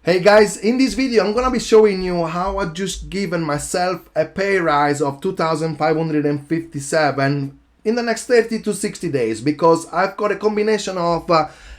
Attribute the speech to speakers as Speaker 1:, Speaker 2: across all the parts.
Speaker 1: Hey guys, in this video I'm gonna be showing you how I just given myself a pay rise of 2,557 in the next 30 to 60 days because I've got a combination of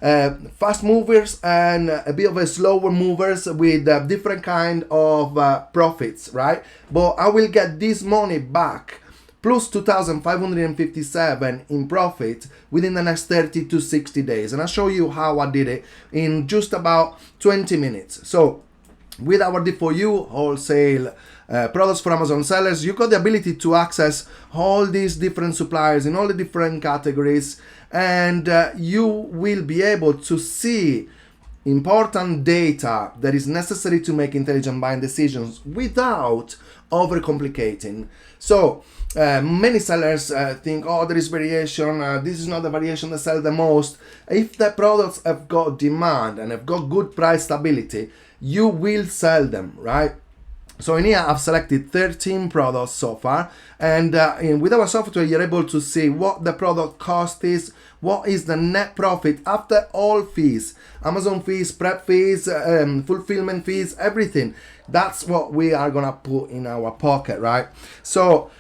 Speaker 1: fast movers and a bit of a slower movers with different kind of profits, right? But I will get this money back plus 2,557 in profit within the next 30 to 60 days. And I'll show you how I did it in just about 20 minutes. So with our D4U wholesale products for Amazon sellers, you got the ability to access all these different suppliers in all the different categories, and you will be able to see important data that is necessary to make intelligent buying decisions without overcomplicating. So many sellers think, oh, there is variation, this is not the variation that sells the most. If the products have got demand and have got good price stability, you will sell them, right? So in here I've selected 13 products so far, and with our software you're able to see what the product cost is, what is the net profit after all fees, Amazon fees, prep fees, fulfillment fees, everything. That's what we are gonna put in our pocket, right? So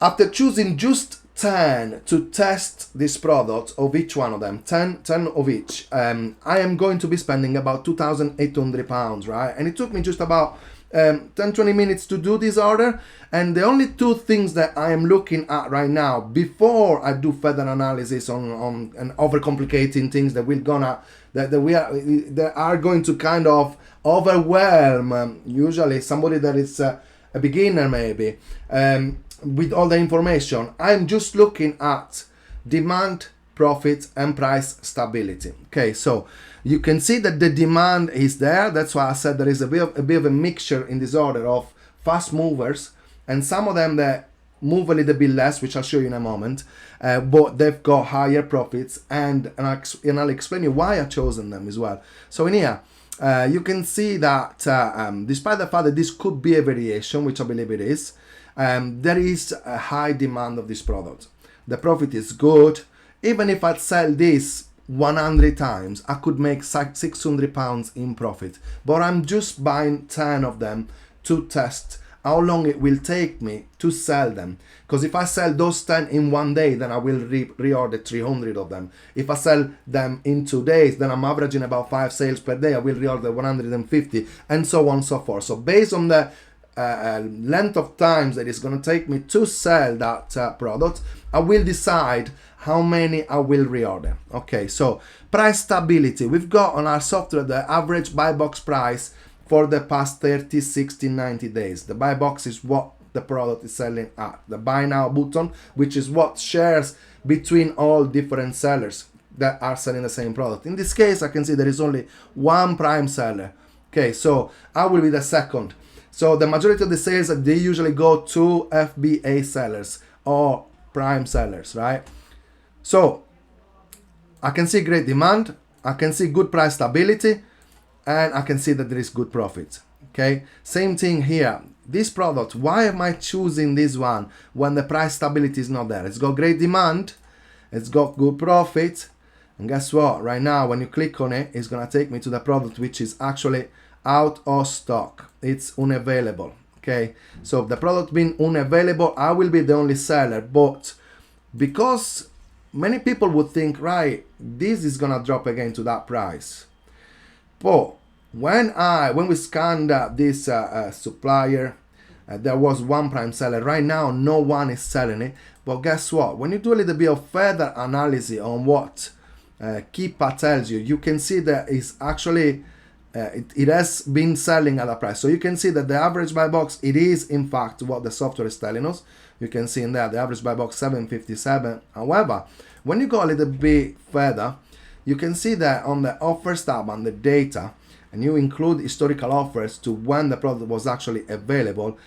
Speaker 1: after choosing just 10 to test this product of each one of them, 10 of each, I am going to be spending about £2,800, right? And it took me just about 10-20 minutes to do this order, and the only two things that I am looking at right now before I do further analysis on and overcomplicating things that are going to kind of overwhelm usually somebody that is a beginner maybe with all the information. I'm just looking at demand, profit and price stability. Okay, so you can see that the demand is there. That's why I said there is a bit of a mixture in this order of fast movers and some of them that move a little bit less, which I'll show you in a moment, but they've got higher profits, and I'll explain you why I've chosen them as well. So in here you can see that despite the fact that this could be a variation, which I believe it is, there is a high demand of this product. The profit is good. Even if I sell this 100 times, I could make £600 in profit. But I'm just buying 10 of them to test how long it will take me to sell them. Because if I sell those 10 in one day, then I will reorder 300 of them. If I sell them in 2 days, then I'm averaging about 5 sales per day. I will reorder 150 and so on and so forth. So based on the length of times that it's going to take me to sell that product, I will decide how many I will reorder. Okay, so price stability. We've got on our software the average buy box price for the past 30, 60, 90 days. The buy box is what the product is selling at. The buy now button, which is what shares between all different sellers that are selling the same product. In this case, I can see there is only one prime seller. Okay, so I will be the second. So the majority of the sales, they usually go to FBA sellers or prime sellers, right? So I can see great demand, I can see good price stability, and I can see that there is good profit. Okay, same thing here. This product, why am I choosing this one when the price stability is not there? It's got great demand, it's got good profit, and guess what? Right now, when you click on it, it's gonna take me to the product which is actually out of stock. It's unavailable. Okay, so the product being unavailable, I will be the only seller, but because many people would think, right, this is gonna drop again to that price. But when we scanned this supplier, there was one prime seller. Right now, no one is selling it. But guess what? When you do a little bit of further analysis on what Keepa tells you, you can see that it's actually it has been selling at a price. So you can see that the average buy box, it is in fact what the software is telling us. You can see in there the average buy box 757. However, when you go a little bit further, you can see that on the offers tab on the data, and you include historical offers to when the product was actually available,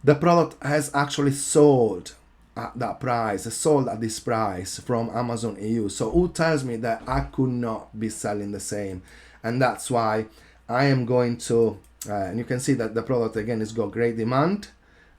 Speaker 1: the product has actually sold at that price, sold at this price from Amazon EU. So who tells me that I could not be selling the same? And that's why I am going to, and you can see that the product again has got great demand,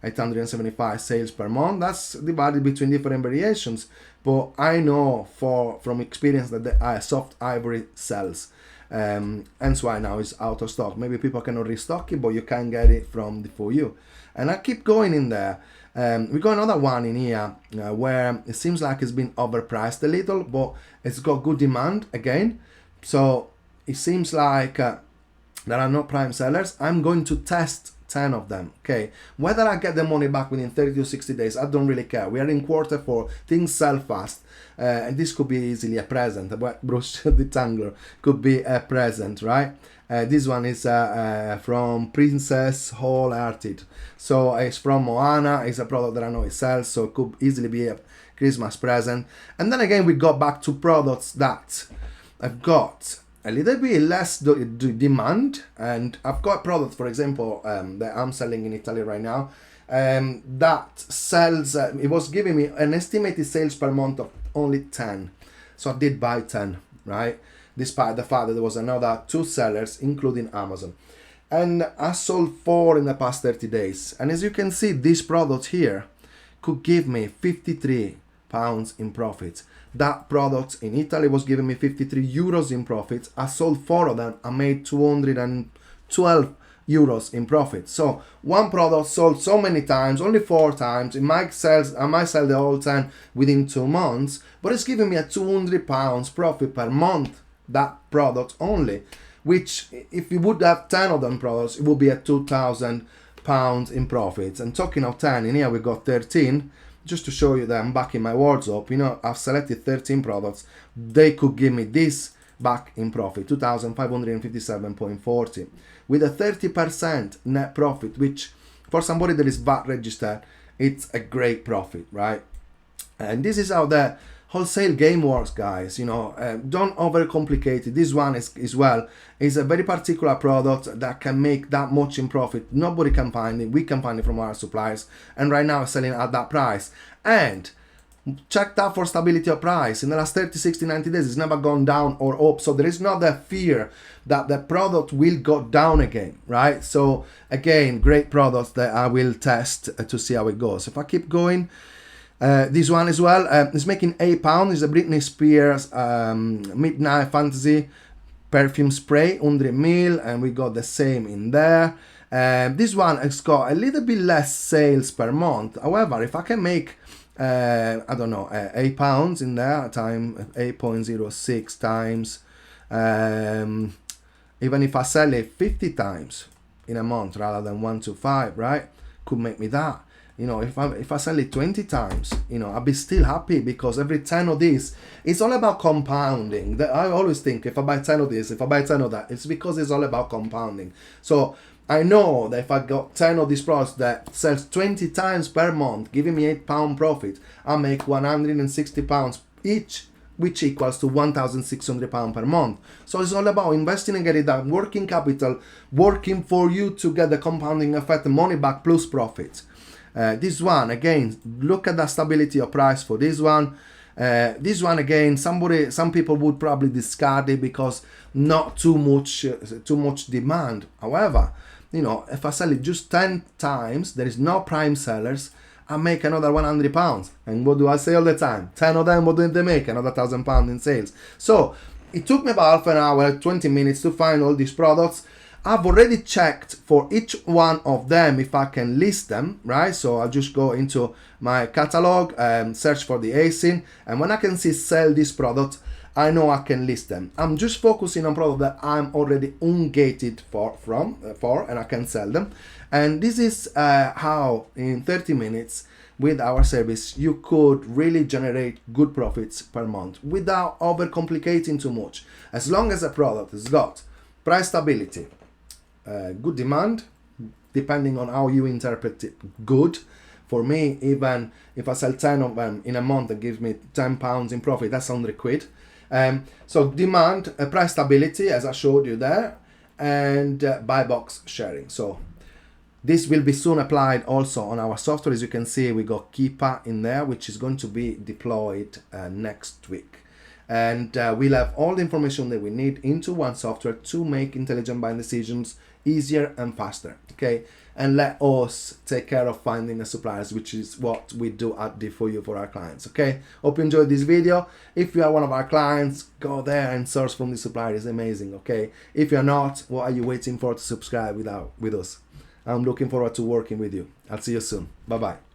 Speaker 1: 875 sales per month. That's divided between different variations, but I know from experience that the soft ivory sells. Hence why now it's out of stock. Maybe people cannot restock it, but you can get it from the For You. And I keep going in there. We got another one in here where it seems like it's been overpriced a little, but it's got good demand again. So it seems like there are no prime sellers. I'm going to test 10 of them. Okay, whether I get the money back within 30 to 60 days, I don't really care. We are in Q4, things sell fast, and this could be easily a present. Bruce the Tangler could be a present, right? This one is from Princess Wholehearted. So it's from Moana. It's a product that I know it sells, so it could easily be a Christmas present. And then again, we got back to products that I've got a little bit less demand, and I've got products, for example, that I'm selling in Italy right now, that sells, it was giving me an estimated sales per month of only 10. So I did buy 10, right? Despite the fact that there was another 2 sellers, including Amazon. And I sold 4 in the past 30 days. And as you can see, this product here could give me £53 in profit. That product in Italy was giving me 53 euros in profit. I sold 4 of them. I made 212 euros in profit. So one product sold so many times, only 4 times. I might sell the whole 10 within 2 months, but it's giving me a £200 profit per month. That product only, which if you would have 10 of them products, it would be at £2,000 in profits. And talking of 10, in here we got 13. Just to show you that I'm back in my wardrobe, you know, I've selected 13 products. They could give me this back in profit, 2,557.40, with a 30% net profit, which for somebody that is VAT registered, it's a great profit, right? And this is how the wholesale game works, guys. You know, don't overcomplicate it. This one is a very particular product that can make that much in profit. Nobody can find it. We can find it from our suppliers, and right now it's selling at that price. And check that for stability of price. In the last 30, 60, 90 days, it's never gone down or up. So there is not that fear that the product will go down again, right? So again, great products that I will test to see how it goes. If I keep going, this one as well is making £8. It's a Britney Spears Midnight Fantasy perfume spray, 100 ml, and we got the same in there. This one has got a little bit less sales per month. However, if I can make I don't know, £8 in there, time 8.06 times, even if I sell it 50 times in a month rather than 1 to 5, right, could make me that. You know, if I sell it 20 times, you know, I'll be still happy, because every 10 of these, it's all about compounding. I always think if I buy 10 of this, if I buy 10 of that, it's because it's all about compounding. So I know that if I got 10 of these products that sells 20 times per month, giving me £8 profit, I make £160 each, which equals to £1,600 per month. So it's all about investing and getting that working capital working for you to get the compounding effect, money back plus profit. This one again, look at the stability of price for this one. This one again, some people would probably discard it because not too much demand. However, you know, if I sell it just 10 times, there is no prime sellers, I make another £100. And what do I say all the time? 10 of them, what do they make? Another £1,000 in sales. So it took me about half an hour, 20 minutes to find all these products. I've already checked for each one of them if I can list them, right? So I'll just go into my catalog and search for the ASIN, and when I can see sell this product, I know I can list them. I'm just focusing on products that I'm already ungated for, and I can sell them. And this is how in 30 minutes with our service you could really generate good profits per month without overcomplicating too much. As long as a product has got price stability, good demand, depending on how you interpret it, good. For me, even if I sell 10 of them in a month, that gives me £10 in profit, that's 100 quid. So demand, price stability, as I showed you there, and buy box sharing. So this will be soon applied also on our software. As you can see, we got Keepa in there, which is going to be deployed next week. and we'll have all the information that we need into one software to make intelligent buying decisions easier and faster. Okay, and let us take care of finding the suppliers, which is what we do at D4U for our clients. Okay, hope you enjoyed this video. If you are one of our clients, go there and source from the supplier. It's amazing. Okay, if you're not, what are you waiting for to subscribe with us? I'm looking forward to working with you. I'll see you soon. Bye bye.